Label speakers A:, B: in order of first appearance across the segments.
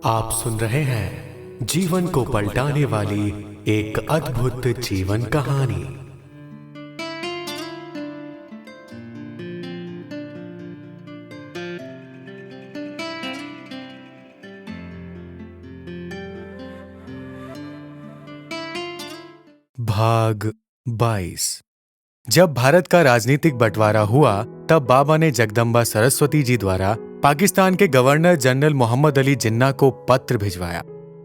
A: आप सुन रहे हैं जीवन को पलटाने वाली एक अद्भुत जीवन कहानी। भाग 22। जब भारत का राजनीतिक बंटवारा हुआ तब बाबा ने जगदम्बा सरस्वती जी द्वारा पाकिस्तान के गवर्नर जनरल मोहम्मद अली जिन्ना को पत्र भिजवाया।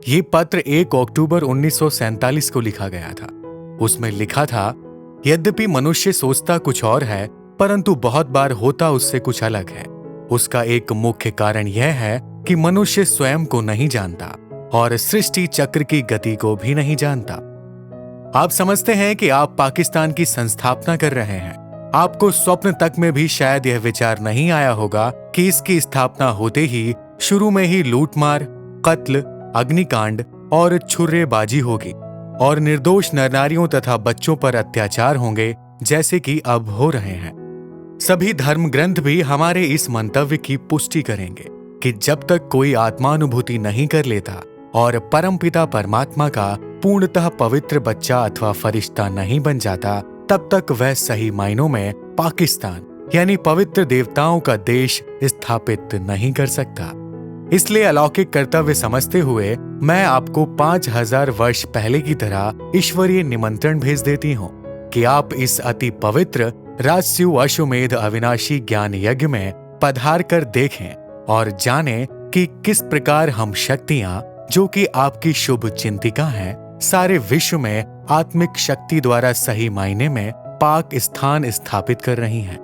A: ये पत्र 1 अक्टूबर 1947 को लिखा गया था। उसमें लिखा था, यद्यपि मनुष्य सोचता कुछ और है परंतु बहुत बार होता उससे कुछ अलग है। उसका एक मुख्य कारण यह है कि मनुष्य स्वयं को नहीं जानता और सृष्टि चक्र की गति को भी नहीं जानता। आप समझते हैं कि आप पाकिस्तान की संस्थापना कर रहे हैं। आपको स्वप्न तक में भी शायद यह विचार नहीं आया होगा कि इसकी स्थापना होते ही शुरू में ही लूटमार, कत्ल, अग्निकांड और छुर्रेबाजी होगी और निर्दोष नरनारियों तथा बच्चों पर अत्याचार होंगे जैसे कि अब हो रहे हैं। सभी धर्म ग्रंथ भी हमारे इस मंतव्य की पुष्टि करेंगे कि जब तक कोई आत्मानुभूति नहीं कर लेता और परमपिता परमात्मा का पूर्णतः पवित्र बच्चा अथवा फरिश्ता नहीं बन जाता, तब तक वह सही मायनों में पाकिस्तान यानी पवित्र देवताओं का देश स्थापित नहीं कर सकता। इसलिए अलौकिक कर्तव्य समझते हुए मैं आपको 5000 वर्ष पहले की तरह ईश्वरीय निमंत्रण भेज देती हूँ कि आप इस अति पवित्र राजस्यु अश्वमेध अविनाशी ज्ञान यज्ञ में पधार कर देखें और जानें कि किस प्रकार हम शक्तियां, जो कि आपकी शुभ चिंतिका हैं, सारे विश्व में आत्मिक शक्ति द्वारा सही मायने में पाक स्थान स्थापित कर रही हैं।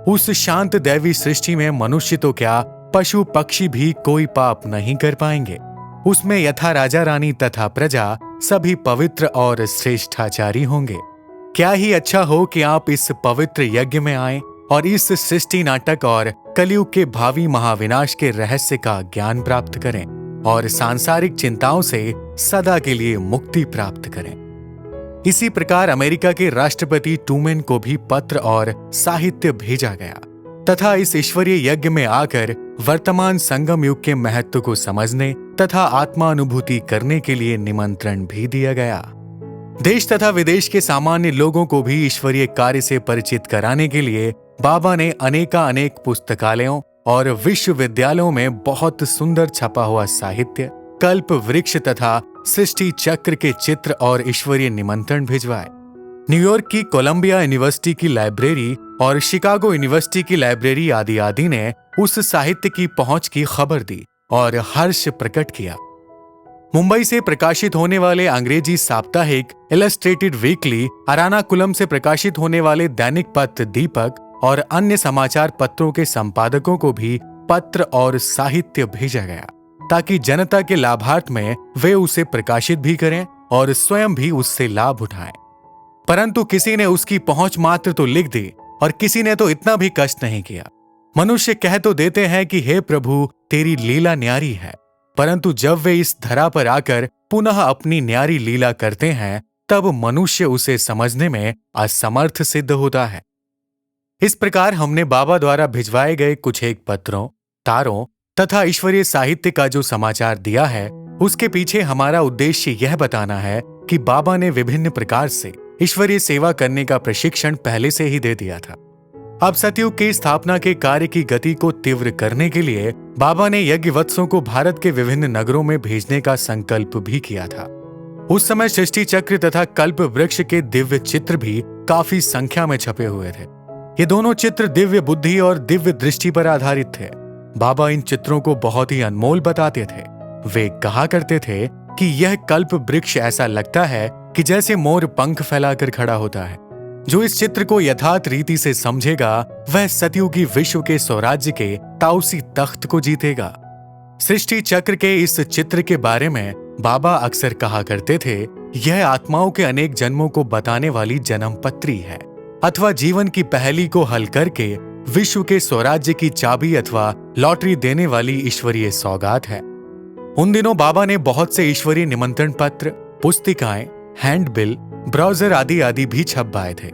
A: उस शांत दैवी सृष्टि में मनुष्य तो क्या, पशु पक्षी भी कोई पाप नहीं कर पाएंगे। उसमें यथा राजा रानी तथा प्रजा सभी पवित्र और श्रेष्ठाचारी होंगे। क्या ही अच्छा हो कि आप इस पवित्र यज्ञ में आएं और इस सृष्टि नाटक और कलयुग के भावी महाविनाश के रहस्य का ज्ञान प्राप्त करें और सांसारिक चिंताओं से सदा के लिए मुक्ति प्राप्त करें। इसी प्रकार अमेरिका के राष्ट्रपति ट्रूमैन को भी पत्र और साहित्य भेजा गया तथा इस ईश्वरीय यज्ञ में आकर वर्तमान संगम युग के महत्व को समझने तथा आत्मानुभूति करने के लिए निमंत्रण भी दिया गया। देश तथा विदेश के सामान्य लोगों को भी ईश्वरीय कार्य से परिचित कराने के लिए बाबा ने अनेक पुस्तकालयों और विश्वविद्यालयों में बहुत सुंदर छपा हुआ साहित्य, कल्प वृक्ष तथा सृष्टि चक्र के चित्र और ईश्वरीय निमंत्रण भिजवाए। न्यूयॉर्क की कोलंबिया यूनिवर्सिटी की लाइब्रेरी और शिकागो यूनिवर्सिटी की लाइब्रेरी आदि ने उस साहित्य की पहुंच की खबर दी और हर्ष प्रकट किया। मुंबई से प्रकाशित होने वाले अंग्रेजी साप्ताहिक इलस्ट्रेटेड वीकली, अरानाकुलम से प्रकाशित होने वाले दैनिक पत्र दीपक और अन्य समाचार पत्रों के संपादकों को भी पत्र और साहित्य भेजा गया ताकि जनता के लाभार्थ में वे उसे प्रकाशित भी करें और स्वयं भी उससे लाभ उठाएं। परंतु किसी ने उसकी पहुंच मात्र तो लिख दी और किसी ने तो इतना भी कष्ट नहीं किया। मनुष्य कह तो देते हैं कि हे प्रभु, तेरी लीला न्यारी है, परंतु जब वे इस धरा पर आकर पुनः अपनी न्यारी लीला करते हैं तब मनुष्य उसे समझने में असमर्थ सिद्ध होता है। इस प्रकार हमने बाबा द्वारा भिजवाए गए कुछ एक पत्रों, तारों तथा ईश्वरीय साहित्य का जो समाचार दिया है, उसके पीछे हमारा उद्देश्य यह बताना है कि बाबा ने विभिन्न प्रकार से ईश्वरीय सेवा करने का प्रशिक्षण पहले से ही दे दिया था। अब सतयुग की स्थापना के कार्य की गति को तीव्र करने के लिए बाबा ने यज्ञवत्सों को भारत के विभिन्न नगरों में भेजने का संकल्प भी किया था। उस समय सृष्टि चक्र तथा कल्प वृक्ष के दिव्य चित्र भी काफी संख्या में छपे हुए थे। ये दोनों चित्र दिव्य बुद्धि और दिव्य दृष्टि पर आधारित थे। बाबा इन चित्रों को बहुत ही अनमोल बताते थे। वे कहा करते थे कि यह कल्प वृक्ष ऐसा लगता है कि जैसे मोर पंख फैलाकर खड़ा होता है। जो इस चित्र को यथार्थ रीति से समझेगा वह सतयुगी विश्व के स्वराज्य के ताउसी तख्त को जीतेगा। सृष्टि चक्र के इस चित्र के बारे में बाबा अक्सर कहा करते थे, यह आत्माओं के अनेक जन्मों को बताने वाली जन्म पत्री है अथवा जीवन की पहेली को हल करके विश्व के स्वराज्य की चाबी अथवा लॉटरी देने वाली ईश्वरीय सौगात है। उन दिनों बाबा ने बहुत से ईश्वरीय निमंत्रण पत्र, पुस्तिकाएं, हैंडबिल, ब्राउजर आदि भी छपवाए थे।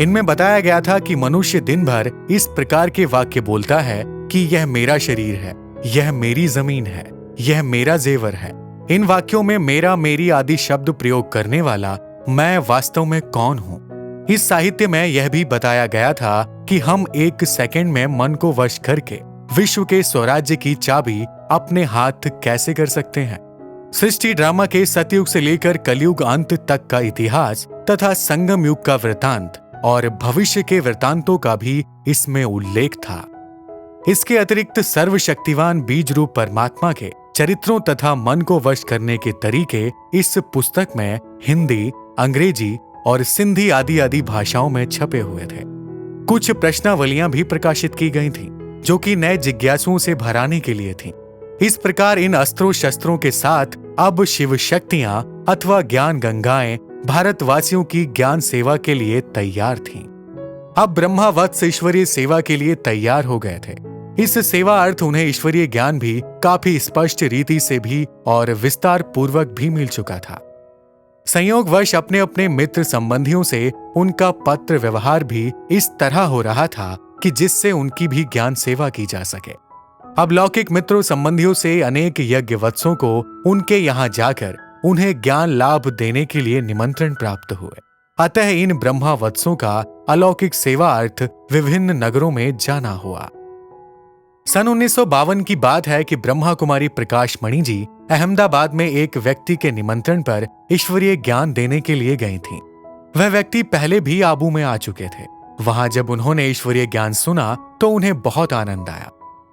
A: इनमें बताया गया था कि मनुष्य दिन भर इस प्रकार के वाक्य बोलता है कि यह मेरा शरीर है, यह मेरी जमीन है, यह मेरा जेवर है। इन वाक्यों में मेरा, मेरी आदि शब्द प्रयोग करने वाला मैं वास्तव में कौन हूं? इस साहित्य में यह भी बताया गया था कि हम एक सेकंड में मन को वश करके विश्व के स्वराज्य की चाबी अपने हाथ कैसे कर सकते हैं। सृष्टि ड्रामा के सतयुग से लेकर कलयुग अंत तक का इतिहास तथा संगम युग का वृतांत और भविष्य के वृतांतों का भी इसमें उल्लेख था। इसके अतिरिक्त सर्वशक्तिवान बीज रूप परमात्मा के चरित्रों तथा मन को वश करने के तरीके इस पुस्तक में हिंदी, अंग्रेजी और सिंधी आदि आदि भाषाओं में छपे हुए थे। कुछ प्रश्नावलियां भी प्रकाशित की गई थीं, जो कि नए जिज्ञासुओं से भराने के लिए थीं। इस प्रकार इन अस्त्रों शस्त्रों के साथ अब शिव शक्तियां अथवा ज्ञान गंगाएं भारतवासियों की ज्ञान सेवा के लिए तैयार थीं। अब ब्रह्मा वत्स ईश्वरीय सेवा के लिए तैयार हो गए थे। इस सेवा अर्थ उन्हें ईश्वरीय ज्ञान भी काफी स्पष्ट रीति से भी और विस्तार पूर्वक भी मिल चुका था। संयोगवश अपने अपने मित्र संबंधियों से उनका पत्र व्यवहार भी इस तरह हो रहा था कि जिससे उनकी भी ज्ञान सेवा की जा सके। अब लौकिक मित्रों संबंधियों से अनेक यज्ञवत्सों को उनके यहाँ जाकर उन्हें ज्ञान लाभ देने के लिए निमंत्रण प्राप्त हुए। अतः इन ब्रह्मावत्सों का अलौकिक सेवा अर्थ विभिन्न नगरों में जाना हुआ। सन 1952 की बात है कि ब्रह्मा कुमारी प्रकाश मणि जी अहमदाबाद में एक व्यक्ति के निमंत्रण पर ईश्वरीय ज्ञान देने के लिए गई थीं। वह व्यक्ति पहले भी आबू में आ चुके थे। वहां जब उन्होंने ईश्वरीय ज्ञान सुना तो उन्हें बहुत आनंद आया।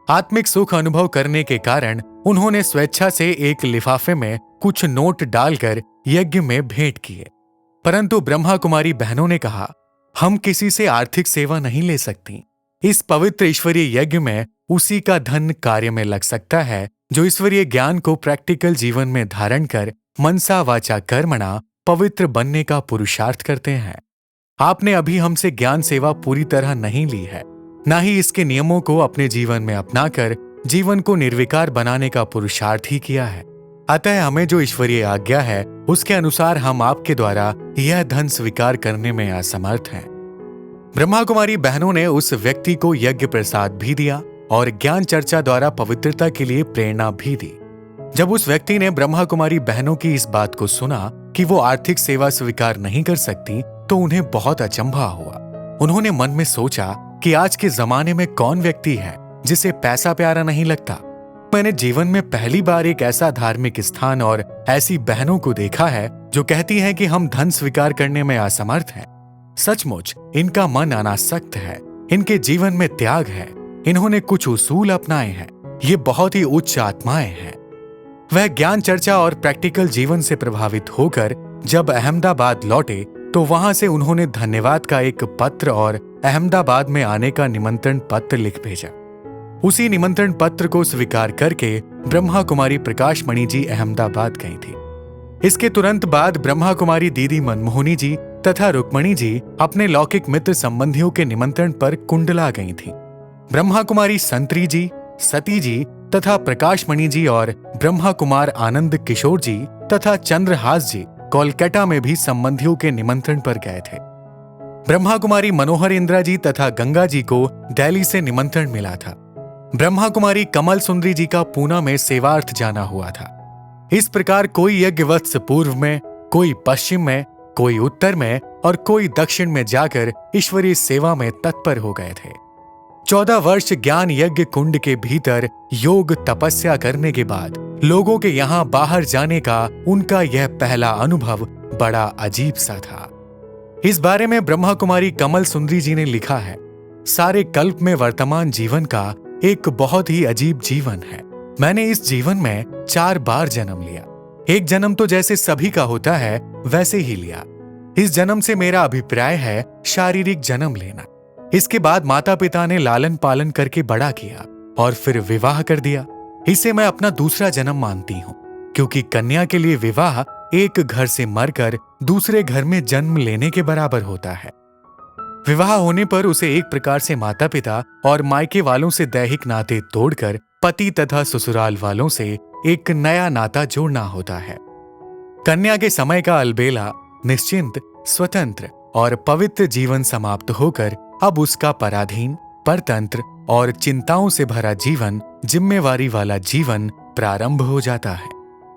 A: आत्मिक सुख अनुभव करने के कारण उन्होंने स्वेच्छा से एक लिफाफे में कुछ नोट डालकर यज्ञ में भेंट किए। परंतु ब्रह्मा कुमारी बहनों ने कहा, हम किसी से आर्थिक सेवा नहीं ले सकती। इस पवित्र ईश्वरीय यज्ञ में उसी का धन कार्य में लग सकता है जो ईश्वरीय ज्ञान को प्रैक्टिकल जीवन में धारण कर मनसा वाचा कर्मणा पवित्र बनने का पुरुषार्थ करते हैं। आपने अभी हमसे ज्ञान सेवा पूरी तरह नहीं ली है, न ही इसके नियमों को अपने जीवन में अपनाकर जीवन को निर्विकार बनाने का पुरुषार्थ ही किया है। अतः हमें जो ईश्वरीय आज्ञा है उसके अनुसार हम आपके द्वारा यह धन स्वीकार करने में असमर्थ हैं। ब्रह्मा कुमारी बहनों ने उस व्यक्ति को यज्ञ प्रसाद भी दिया और ज्ञान चर्चा द्वारा पवित्रता के लिए प्रेरणा भी दी। जब उस व्यक्ति ने ब्रह्मा कुमारी बहनों की इस बात को सुना कि वो आर्थिक सेवा स्वीकार नहीं कर सकती तो उन्हें बहुत अचंभा हुआ। उन्होंने मन में सोचा कि आज के जमाने में कौन व्यक्ति है जिसे पैसा प्यारा नहीं लगता। मैंने जीवन में पहली बार एक ऐसा धार्मिक स्थान और ऐसी बहनों को देखा है जो कहती हैं कि हम धन स्वीकार करने में असमर्थ हैं। सचमुच इनका मन अनासक्त है, इनके जीवन में त्याग है, इन्होंने कुछ उसूल अपनाए हैं। ये बहुत ही उच्च आत्माएं हैं। वह ज्ञान चर्चा और प्रैक्टिकल जीवन से प्रभावित होकर जब अहमदाबाद लौटे तो वहां से उन्होंने धन्यवाद का एक पत्र और अहमदाबाद में आने का निमंत्रण पत्र लिख भेजा। उसी निमंत्रण पत्र को स्वीकार करके ब्रह्मा कुमारी प्रकाश मणि जी अहमदाबाद गई थी। इसके तुरंत बाद ब्रह्मा कुमारी दीदी मनमोहनी जी तथा रुक्मणी जी अपने लौकिक मित्र संबंधियों के निमंत्रण पर कुंडला गई थीं। ब्रह्मा कुमारी संतरी जी, सती जी तथा प्रकाश मणि जी और ब्रह्मा कुमार आनंद किशोर जी तथा चंद्रहास जी कोलकाता में भी संबंधियों के निमंत्रण पर गए थे। ब्रह्मा कुमारी मनोहर इंद्रा जी तथा गंगा जी को दिल्ली से निमंत्रण मिला था। ब्रह्मा कुमारी कमल सुंदरी जी का पूना में सेवार्थ जाना हुआ था। इस प्रकार कोई यज्ञवत्स पूर्व में, कोई पश्चिम में, कोई उत्तर में और कोई दक्षिण में जाकर ईश्वरीय सेवा में तत्पर हो गए थे। 14 वर्ष ज्ञान यज्ञ कुंड के भीतर योग तपस्या करने के बाद लोगों के यहाँ बाहर जाने का उनका यह पहला अनुभव बड़ा अजीब सा था। इस बारे में ब्रह्मा कुमारी कमल सुंदरी जी ने लिखा है, सारे कल्प में वर्तमान जीवन का एक बहुत ही अजीब जीवन है। मैंने इस जीवन में 4 बार जन्म लिया। एक जन्म तो जैसे सभी का होता है वैसे ही लिया। इस जन्म से मेरा अभिप्राय है शारीरिक जन्म लेना। इसके बाद माता पिता ने लालन पालन करके बड़ा किया और फिर विवाह कर दिया। इसे मैं अपना दूसरा जन्म मानती हूँ, क्योंकि कन्या के लिए विवाह एक घर से मरकर दूसरे घर में जन्म लेने के बराबर होता है। विवाह होने पर उसे एक प्रकार से माता पिता और मायके वालों से दैहिक नाते तोड़कर पति तथा ससुराल वालों से एक नया नाता जोड़ना होता है। कन्या के समय का अलबेला, निश्चिंत, स्वतंत्र और पवित्र जीवन समाप्त होकर अब उसका पराधीन, परतंत्र और चिंताओं से भरा जीवन, जिम्मेवारी वाला जीवन प्रारंभ हो जाता है,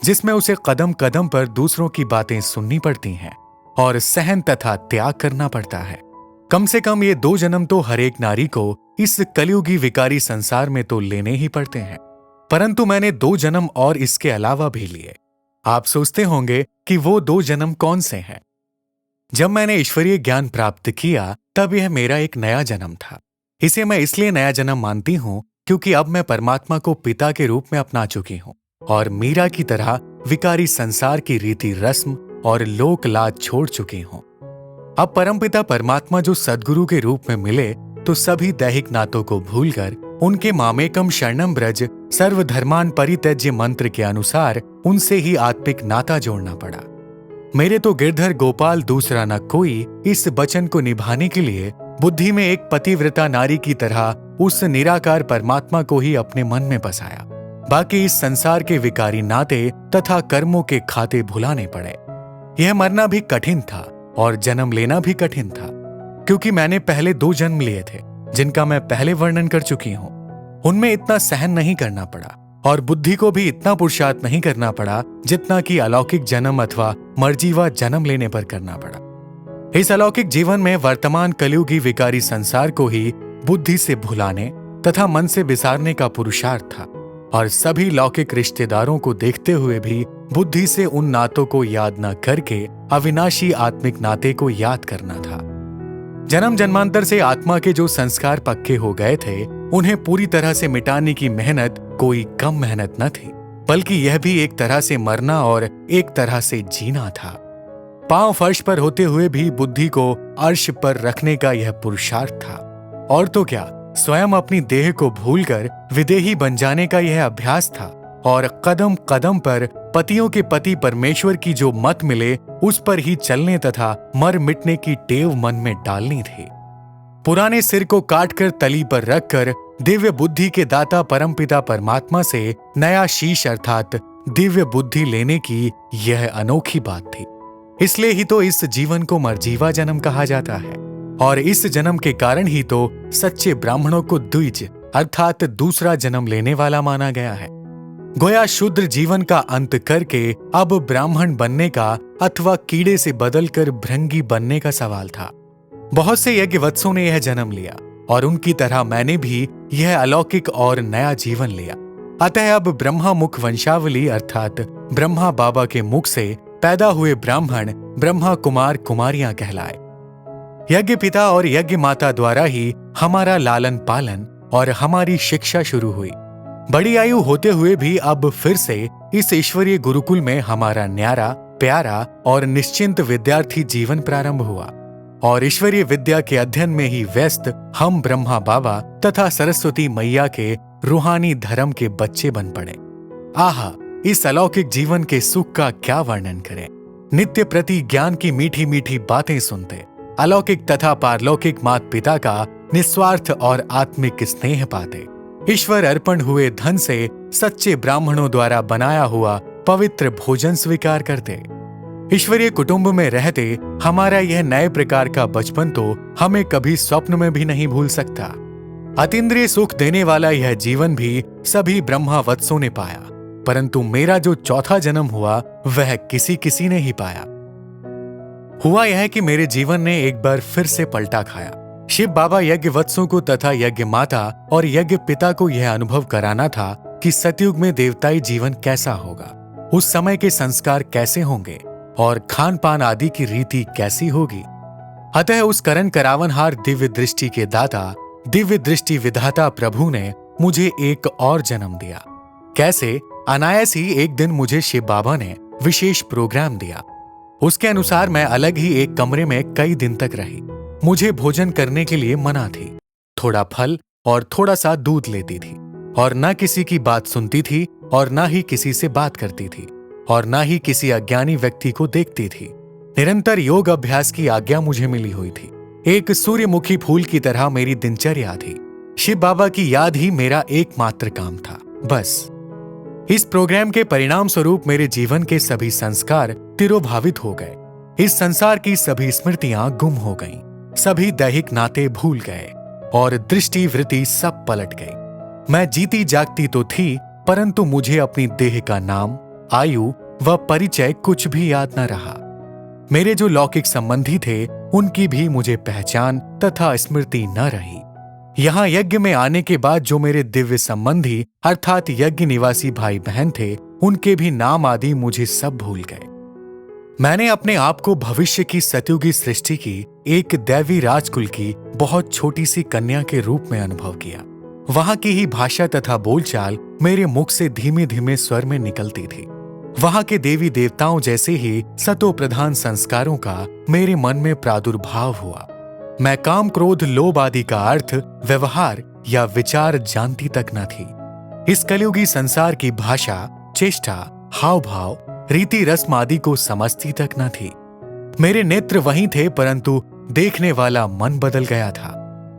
A: जिसमें उसे कदम कदम पर दूसरों की बातें सुननी पड़ती हैं और सहन तथा त्याग करना पड़ता है। कम से कम ये 2 जन्म तो हर एक नारी को इस कलयुगी विकारी संसार में तो लेने ही पड़ते हैं, परंतु मैंने 2 जन्म और इसके अलावा भी लिए। आप सोचते होंगे कि वो 2 जन्म कौन से हैं? जब मैंने ईश्वरीय ज्ञान प्राप्त किया तब यह मेरा एक नया जन्म था। इसे मैं इसलिए नया जन्म मानती हूं क्योंकि अब मैं परमात्मा को पिता के रूप में अपना चुकी हूं और मीरा की तरह विकारी संसार की रीति रस्म और लोक लाज छोड़ चुकी हूं। अब परमपिता परमात्मा जो सद्गुरु के रूप में मिले तो सभी दैहिक नातों को भूलकर उनके मामेकम शरणम ब्रज सर्वधर्मान परित्यज्य मंत्र के अनुसार उनसे ही आत्मिक नाता जोड़ना पड़ा। मेरे तो गिरधर गोपाल दूसरा न कोई इस वचन को निभाने के लिए बुद्धि में एक पतिव्रता नारी की तरह उस निराकार परमात्मा को ही अपने मन में बसाया। बाकी इस संसार के विकारी नाते तथा कर्मों के खाते भुलाने पड़े। यह मरना भी कठिन था और जन्म लेना भी कठिन था, क्योंकि मैंने पहले 2 जन्म लिए थे जिनका मैं पहले वर्णन कर चुकी हूं। उनमें इतना सहन नहीं करना पड़ा और बुद्धि को भी इतना पुरुषार्थ नहीं करना पड़ा जितना कि अलौकिक जन्म अथवा मर्जीवा जन्म लेने पर करना पड़ा। इस अलौकिक जीवन में वर्तमान कलयुगी विकारी संसार को ही बुद्धि से भुलाने तथा मन से विसारने का पुरुषार्थ था और सभी लौकिक रिश्तेदारों को देखते हुए भी बुद्धि से उन नातों को याद न करके अविनाशी आत्मिक नाते को याद करना था। जन्म जन्मांतर से आत्मा के जो संस्कार पक्के हो गए थे उन्हें पूरी तरह से मिटाने की मेहनत कोई कम मेहनत न थी, बल्कि यह भी एक तरह से मरना और एक तरह से जीना था। पांव फर्श पर होते हुए भी बुद्धि को अर्श पर रखने का यह पुरुषार्थ था। और तो क्या, स्वयं अपनी देह को भूलकर विदेही बन जाने का यह अभ्यास था और कदम कदम पर पतियों के पति परमेश्वर की जो मत मिले उस पर ही चलने तथा मर मिटने की टेव मन में डालनी थी। पुराने सिर को काटकर तली पर रखकर दिव्य बुद्धि के दाता परमपिता परमात्मा से नया शीश अर्थात दिव्य बुद्धि लेने की यह अनोखी बात थी। इसलिए ही तो इस जीवन को मर्जीवा जन्म कहा जाता है और इस जन्म के कारण ही तो सच्चे ब्राह्मणों को द्विज अर्थात दूसरा जन्म लेने वाला माना गया है। गोया शूद्र जीवन का अंत करके अब ब्राह्मण बनने का अथवा कीड़े से बदलकर भृंगी बनने का सवाल था। बहुत से यज्ञवत्सों ने यह जन्म लिया और उनकी तरह मैंने भी यह अलौकिक और नया जीवन लिया। अतः अब ब्रह्मा मुख वंशावली अर्थात ब्रह्मा बाबा के मुख से पैदा हुए ब्राह्मण ब्रह्मा कुमार कुमारियां कहलाए। यज्ञ पिता और यज्ञ माता द्वारा ही हमारा लालन पालन और हमारी शिक्षा शुरू हुई। बड़ी आयु होते हुए भी अब फिर से इस ईश्वरीय गुरुकुल में हमारा न्यारा प्यारा और निश्चिंत विद्यार्थी जीवन प्रारंभ हुआ और ईश्वरीय विद्या के अध्ययन में ही व्यस्त हम ब्रह्मा बाबा तथा सरस्वती मैया के रूहानी धर्म के बच्चे बन पड़े। आहा, इस अलौकिक जीवन के सुख का क्या वर्णन करें। नित्य प्रति ज्ञान की मीठी मीठी बातें सुनते, अलौकिक तथा पारलौकिक माता पिता का निस्वार्थ और आत्मिक स्नेह पाते, ईश्वर अर्पण हुए धन से सच्चे ब्राह्मणों द्वारा बनाया हुआ पवित्र भोजन स्वीकार करते, ईश्वरीय कुटुंब में रहते हमारा यह नए प्रकार का बचपन तो हमें कभी स्वप्न में भी नहीं भूल सकता। अतीन्द्रिय सुख देने वाला यह जीवन भी सभी ब्रह्मावत्सों ने पाया, परंतु मेरा जो चौथा जन्म हुआ वह किसी किसी ने ही पाया। हुआ यह कि मेरे जीवन ने एक बार फिर से पलटा खाया। शिव बाबा यज्ञ वत्सों को तथा यज्ञ माता और यज्ञ पिता को यह अनुभव कराना था कि सतयुग में देवताई जीवन कैसा होगा, उस समय के संस्कार कैसे होंगे और खान पान आदि की रीति कैसी होगी। अतः उस करण करावनहार दिव्य दृष्टि के दाता दिव्य दृष्टि विधाता प्रभु ने मुझे एक और जन्म दिया। कैसे? अनायास ही एक दिन मुझे शिव बाबा ने विशेष प्रोग्राम दिया। उसके अनुसार मैं अलग ही एक कमरे में कई दिन तक रही। मुझे भोजन करने के लिए मना थी। थोड़ा फल और थोड़ा सा दूध लेती थी और न किसी की बात सुनती थी और न ही किसी से बात करती थी और न ही किसी अज्ञानी व्यक्ति को देखती थी। निरंतर योग अभ्यास की आज्ञा मुझे मिली हुई थी। एक सूर्यमुखी फूल की तरह मेरी दिनचर्या थी। शिव बाबा की याद ही मेरा एकमात्र काम था, बस। इस प्रोग्राम के परिणाम स्वरूप मेरे जीवन के सभी संस्कार तिरोभावित हो गए। इस संसार की सभी स्मृतियां गुम हो गईं, सभी दैहिक नाते भूल गए और दृष्टि वृत्ति सब पलट गई। मैं जीती जागती तो थी, परंतु मुझे अपनी देह का नाम, आयु व परिचय कुछ भी याद न रहा। मेरे जो लौकिक संबंधी थे उनकी भी मुझे पहचान तथा स्मृति न रही। यहाँ यज्ञ में आने के बाद जो मेरे दिव्य संबंधी अर्थात यज्ञ निवासी भाई बहन थे, उनके भी नाम आदि मुझे सब भूल गए। मैंने अपने आप को भविष्य की सतयुगी सृष्टि की एक दैवी राजकुल की बहुत छोटी सी कन्या के रूप में अनुभव किया। वहां की ही भाषा तथा बोलचाल मेरे मुख से धीमे धीमे स्वर में निकलती थी। वहां के देवी देवताओं जैसे ही सतो प्रधान संस्कारों का मेरे मन में प्रादुर्भाव हुआ। मैं काम, क्रोध, लोभ आदि का अर्थ, व्यवहार या विचार जानती तक न थी। इस कलयुगी संसार की भाषा, चेष्टा, हाव भाव, रीति रस्म आदि को समझती तक न थी। मेरे नेत्र वहीं थे, परंतु देखने वाला मन बदल गया था।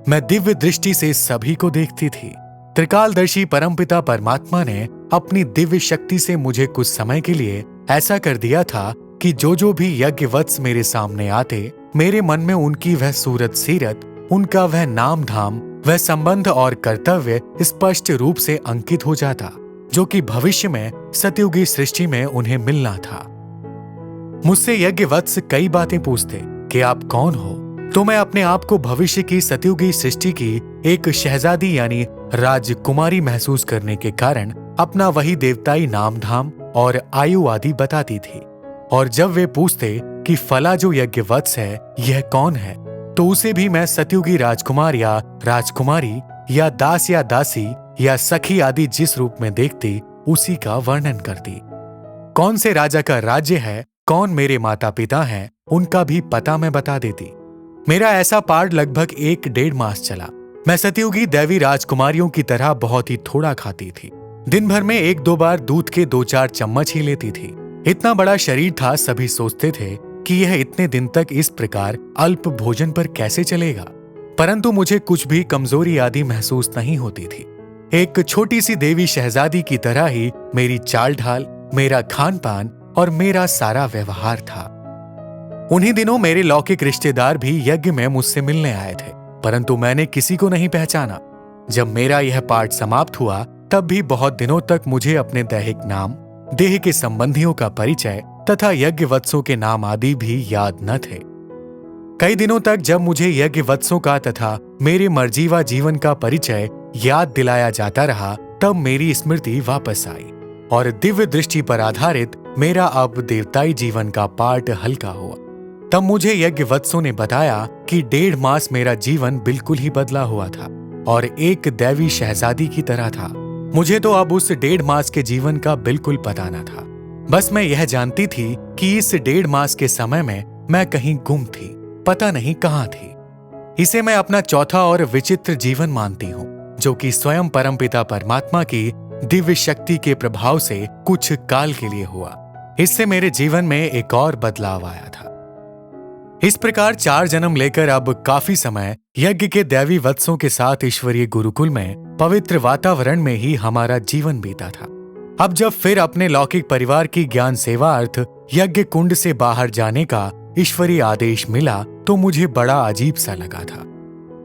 A: मैं दिव्य दृष्टि से सभी को देखती थी। त्रिकालदर्शी परमपिता परमात्मा ने अपनी दिव्य शक्ति से मुझे कुछ समय के लिए ऐसा कर दिया था कि जो भी यज्ञवत्स मेरे सामने आते, मेरे मन में उनकी वह सूरत सीरत, उनका वह नाम धाम, वह संबंध और कर्तव्य स्पष्ट रूप से अंकित हो जाता, जो कि भविष्य में सतयुगी सृष्टि में उन्हें मिलना था। मुझसे यज्ञवत्स कई बातें पूछते कि आप कौन हो, तो मैं अपने आप को भविष्य की सतयुगी सृष्टि की एक शहजादी यानी राजकुमारी महसूस करने के कारण अपना वही देवताई नाम धाम और आयु आदि बताती थी। और जब वे पूछते कि फला जो यज्ञवत्स है यह कौन है, तो उसे भी मैं सतयुगी राजकुमार या राजकुमारी या दास या दासी या सखी आदि जिस रूप में देखती उसी का वर्णन करती। कौन से राजा का राज्य है, कौन मेरे माता पिता हैं, उनका भी पता मैं बता देती। मेरा ऐसा पाठ लगभग 1-1.5 मास चला। मैं सतयुगी दैवी राजकुमारियों की तरह बहुत ही थोड़ा खाती थी। दिन भर में 1-2 बार दूध के 2-4 चम्मच ही लेती थी। इतना बड़ा शरीर था, सभी सोचते थे कि यह इतने दिन तक इस प्रकार अल्प भोजन पर कैसे चलेगा, परंतु मुझे कुछ भी कमजोरी आदि महसूस नहीं होती थी। एक छोटी सी देवी शहजादी की तरह ही मेरी चाल ढाल, मेरा खान पान और मेरा सारा व्यवहार था। उन्हीं दिनों मेरे लौकिक रिश्तेदार भी यज्ञ में मुझसे मिलने आए थे, परंतु मैंने किसी को नहीं पहचाना। जब मेरा यह पाठ समाप्त हुआ, तब भी बहुत दिनों तक मुझे अपने दैहिक नाम, देह के संबंधियों का परिचय तथा यज्ञवत्सों के नाम आदि भी याद न थे। कई दिनों तक जब मुझे यज्ञवत्सों का तथा मेरे मर्जीवा जीवन का परिचय याद दिलाया जाता रहा, तब मेरी स्मृति वापस आई और दिव्य दृष्टि पर आधारित मेरा अब देवताई जीवन का पाठ हल्का हुआ। तब मुझे यज्ञवत्सों ने बताया कि 1.5 मास मेरा जीवन बिल्कुल ही बदला हुआ था और एक दैवी शहजादी की तरह था। मुझे तो अब उस 1.5 मास के जीवन का बिल्कुल पता न था। बस मैं यह जानती थी कि इस 1.5 मास के समय में मैं कहीं गुम थी, पता नहीं कहाँ थी। इसे मैं अपना चौथा और विचित्र जीवन मानती हूँ, जो कि स्वयं परमपिता परमात्मा की दिव्य शक्ति के प्रभाव से कुछ काल के लिए हुआ। इससे मेरे जीवन में एक और बदलाव आया था। इस प्रकार 4 जन्म लेकर अब काफी समय यज्ञ के दैवी वत्सों के साथ ईश्वरीय गुरुकुल में पवित्र वातावरण में ही हमारा जीवन बीता था। अब जब फिर अपने लौकिक परिवार की ज्ञान सेवा अर्थ यज्ञ कुंड से बाहर जाने का ईश्वरीय आदेश मिला, तो मुझे बड़ा अजीब सा लगा था।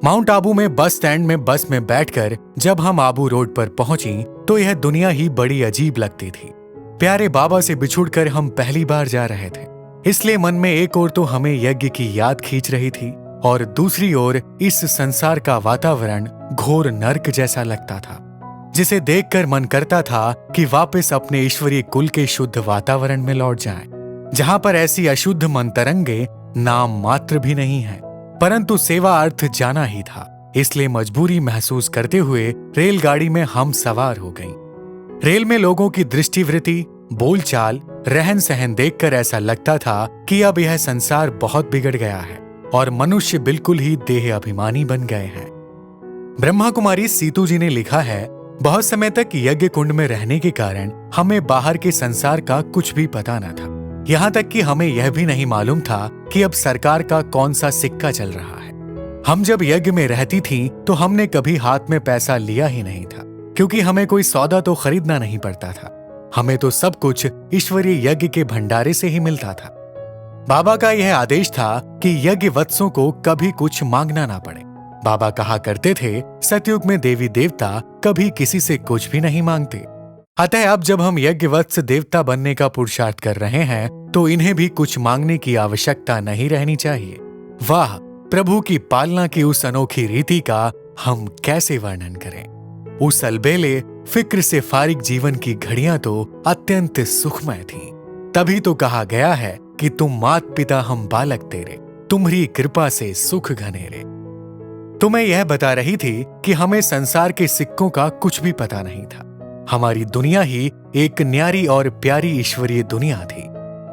A: माउंट आबू में बस स्टैंड में बस में बैठकर जब हम आबू रोड पर पहुंची, तो यह दुनिया ही बड़ी अजीब लगती थी। प्यारे बाबा से बिछुड़कर हम पहली बार जा रहे थे, इसलिए मन में एक ओर तो हमें यज्ञ की याद खींच रही थी और दूसरी ओर इस संसार का वातावरण घोर नर्क जैसा लगता था, जिसे देखकर मन करता था कि वापस अपने ईश्वरीय कुल के शुद्ध वातावरण में लौट जाएं, जहां पर ऐसी अशुद्ध मंतरंगे नाम मात्र भी नहीं है, परंतु सेवा अर्थ जाना ही था। इसलिए मजबूरी महसूस करते हुए रेलगाड़ी में हम सवार हो गईं। रेल में लोगों की दृष्टिवृत्ति, बोलचाल, रहन सहन देखकर ऐसा लगता था कि अब यह संसार बहुत बिगड़ गया है और मनुष्य बिल्कुल ही देह अभिमानी बन गए हैं। ब्रह्मा कुमारी सीतू जी ने लिखा है, बहुत समय तक यज्ञ कुंड में रहने के कारण हमें बाहर के संसार का कुछ भी पता न था। यहाँ तक कि हमें यह भी नहीं मालूम था कि अब सरकार का कौन सा सिक्का चल रहा है। हम जब यज्ञ में रहती थीं, तो हमने कभी हाथ में पैसा लिया ही नहीं था, क्योंकि हमें कोई सौदा तो खरीदना नहीं पड़ता था। हमें तो सब कुछ ईश्वरीय यज्ञ के भंडारे से ही मिलता था। बाबा का यह आदेश था कि यज्ञ वत्सों को कभी कुछ मांगना ना पड़े। बाबा कहा करते थे, सतयुग में देवी देवता कभी किसी से कुछ भी नहीं मांगते। अतः अब जब हम यज्ञवत्स देवता बनने का पुरुषार्थ कर रहे हैं तो इन्हें भी कुछ मांगने की आवश्यकता नहीं रहनी चाहिए। वाह, प्रभु की पालना की उस अनोखी रीति का हम कैसे वर्णन करें। उस अलबेले फिक्र से फारिग जीवन की घड़ियां तो अत्यंत सुखमय थीं। तभी तो कहा गया है कि तुम मात पिता हम बालक तेरे, तुम्हारी कृपा से सुख घनेरे। तो मैं यह बता रही थी कि हमें संसार के सिक्कों का कुछ भी पता नहीं था। हमारी दुनिया ही एक न्यारी और प्यारी ईश्वरीय दुनिया थी।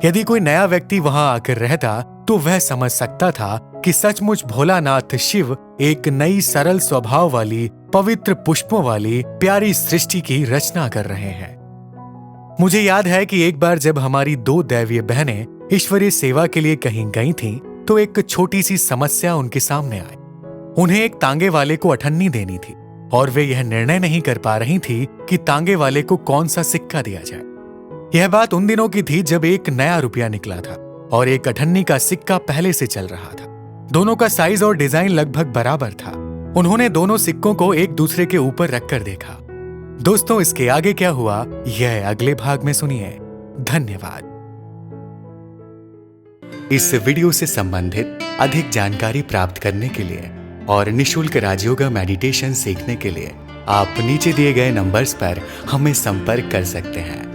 A: यदि कोई नया व्यक्ति वहां आकर रहता तो वह समझ सकता था कि सचमुच भोलानाथ शिव एक नई सरल स्वभाव वाली, पवित्र पुष्पों वाली प्यारी सृष्टि की रचना कर रहे हैं। मुझे याद है कि एक बार जब हमारी 2 दैवीय बहनें ईश्वरीय सेवा के लिए कहीं गई थीं, तो एक छोटी सी समस्या उनके सामने आई। उन्हें एक तांगे वाले को अठन्नी देनी थी और वे यह निर्णय नहीं कर पा रही थी कि तांगे वाले को कौन सा सिक्का दिया जाए। यह बात उन दिनों की थी जब एक नया रुपया निकला था और एक अठन्नी का सिक्का पहले से चल रहा था। दोनों का साइज और डिजाइन लगभग बराबर था। उन्होंने दोनों सिक्कों को एक दूसरे के ऊपर रखकर देखा। दोस्तों, इसके आगे क्या हुआ यह अगले भाग में सुनिए। धन्यवाद। इस वीडियो से संबंधित अधिक जानकारी प्राप्त करने के लिए और निशुल्क राजयोगा मेडिटेशन सीखने के लिए आप नीचे दिए गए नंबर्स पर हमें संपर्क कर सकते हैं।